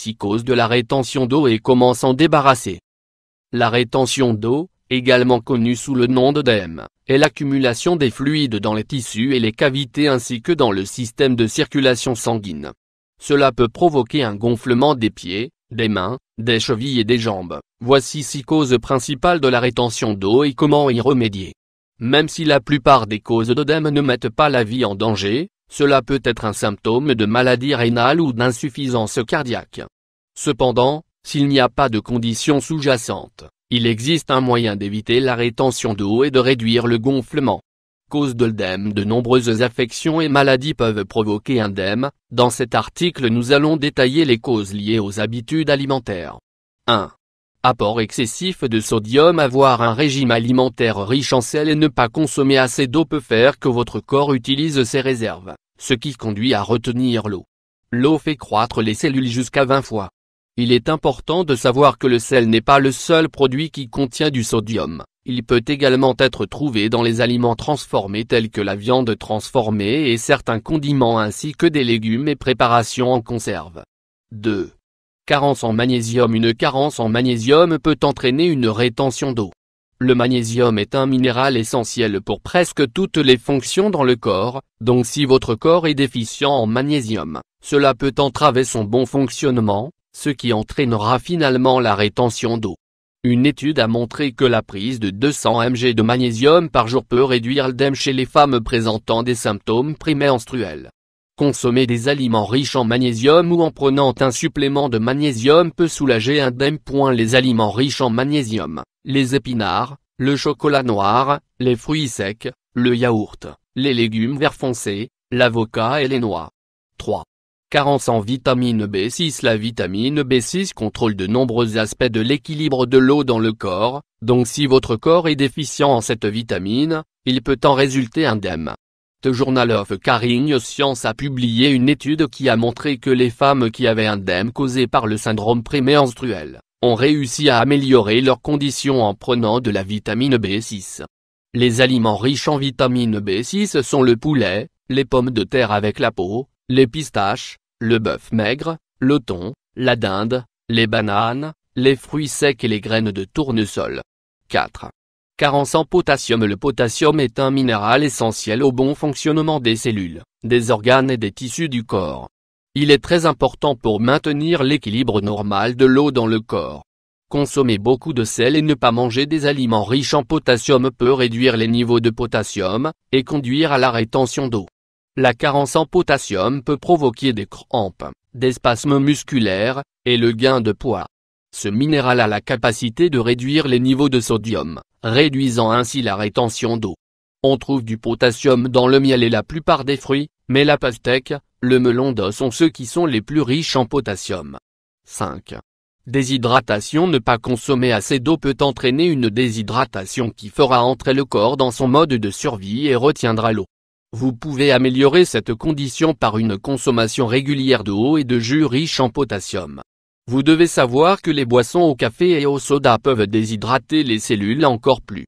psychose de la rétention d'eau et comment s'en débarrasser. La rétention d'eau, également connue sous le nom d'œdème, est l'accumulation des fluides dans les tissus et les cavités ainsi que dans le système de circulation sanguine. Cela peut provoquer un gonflement des pieds, des mains, des chevilles et des jambes. Voici 6 causes principales de la rétention d'eau et comment y remédier. Même si la plupart des causes d'œdème ne mettent pas la vie en danger, cela peut être un symptôme de maladie rénale ou d'insuffisance cardiaque. Cependant, s'il n'y a pas de conditions sous-jacentes, il existe un moyen d'éviter la rétention d'eau et de réduire le gonflement. Cause de l'œdème. De nombreuses affections et maladies peuvent provoquer un œdème. Dans cet article nous allons détailler les causes liées aux habitudes alimentaires. 1. Apport excessif de sodium. Avoir un régime alimentaire riche en sel et ne pas consommer assez d'eau peut faire que votre corps utilise ses réserves, ce qui conduit à retenir l'eau. L'eau fait croître les cellules jusqu'à 20 fois. Il est important de savoir que le sel n'est pas le seul produit qui contient du sodium. Il peut également être trouvé dans les aliments transformés tels que la viande transformée et certains condiments ainsi que des légumes et préparations en conserve. 2. Carence en magnésium. Une carence en magnésium peut entraîner une rétention d'eau. Le magnésium est un minéral essentiel pour presque toutes les fonctions dans le corps, donc si votre corps est déficient en magnésium, cela peut entraver son bon fonctionnement, ce qui entraînera finalement la rétention d'eau. Une étude a montré que la prise de 200 mg de magnésium par jour peut réduire l'œdème chez les femmes présentant des symptômes prémenstruels. Consommer des aliments riches en magnésium ou en prenant un supplément de magnésium peut soulager un œdème. Les aliments riches en magnésium, les épinards, le chocolat noir, les fruits secs, le yaourt, les légumes vert foncé, l'avocat et les noix. 3. Carence en vitamine B6. La vitamine B6 contrôle de nombreux aspects de l'équilibre de l'eau dans le corps, donc si votre corps est déficient en cette vitamine, il peut en résulter un œdème. The Journal of Caring Science a publié une étude qui a montré que les femmes qui avaient un œdème causé par le syndrome prémenstruel ont réussi à améliorer leurs conditions en prenant de la vitamine B6. Les aliments riches en vitamine B6 sont le poulet, les pommes de terre avec la peau, les pistaches, le bœuf maigre, le thon, la dinde, les bananes, les fruits secs et les graines de tournesol. 4. Carence en potassium. Le potassium est un minéral essentiel au bon fonctionnement des cellules, des organes et des tissus du corps. Il est très important pour maintenir l'équilibre normal de l'eau dans le corps. Consommer beaucoup de sel et ne pas manger des aliments riches en potassium peut réduire les niveaux de potassium et conduire à la rétention d'eau. La carence en potassium peut provoquer des crampes, des spasmes musculaires, et le gain de poids. Ce minéral a la capacité de réduire les niveaux de sodium, réduisant ainsi la rétention d'eau. On trouve du potassium dans le miel et la plupart des fruits, mais la pastèque, le melon d'os sont ceux qui sont les plus riches en potassium. 5. Déshydratation. Ne pas consommer assez d'eau peut entraîner une déshydratation qui fera entrer le corps dans son mode de survie et retiendra l'eau. Vous pouvez améliorer cette condition par une consommation régulière d'eau et de jus riches en potassium. Vous devez savoir que les boissons au café et au soda peuvent déshydrater les cellules encore plus.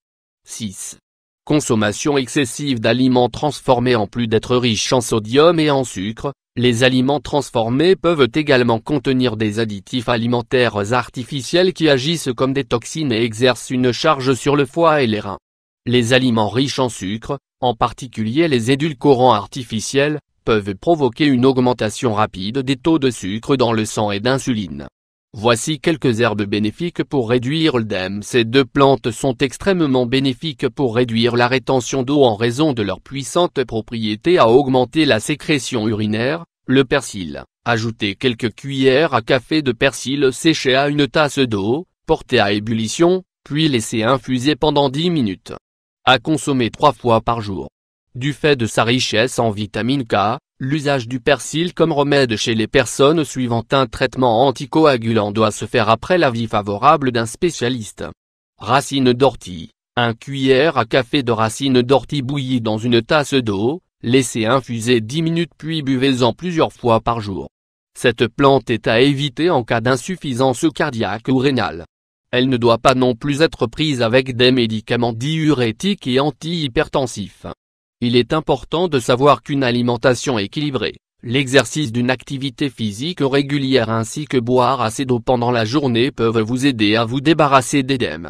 6. Consommation excessive d'aliments transformés. En plus d'être riches en sodium et en sucre, les aliments transformés peuvent également contenir des additifs alimentaires artificiels qui agissent comme des toxines et exercent une charge sur le foie et les reins. Les aliments riches en sucre, en particulier les édulcorants artificiels, peuvent provoquer une augmentation rapide des taux de sucre dans le sang et d'insuline. Voici quelques herbes bénéfiques pour réduire l'œdème. Ces deux plantes sont extrêmement bénéfiques pour réduire la rétention d'eau en raison de leur puissante propriété à augmenter la sécrétion urinaire. Le persil. Ajoutez quelques cuillères à café de persil séché à une tasse d'eau, portez à ébullition, puis laissez infuser pendant 10 minutes. À consommer 3 fois par jour. Du fait de sa richesse en vitamine K, l'usage du persil comme remède chez les personnes suivant un traitement anticoagulant doit se faire après l'avis favorable d'un spécialiste. Racines d'ortie. 1 cuillère à café de racines d'ortie bouillies dans une tasse d'eau, laissez infuser 10 minutes puis buvez-en plusieurs fois par jour. Cette plante est à éviter en cas d'insuffisance cardiaque ou rénale. Elle ne doit pas non plus être prise avec des médicaments diurétiques et antihypertensifs. Il est important de savoir qu'une alimentation équilibrée, L'exercice d'une activité physique régulière ainsi que boire assez d'eau pendant la journée peuvent vous aider à vous débarrasser d'œdème.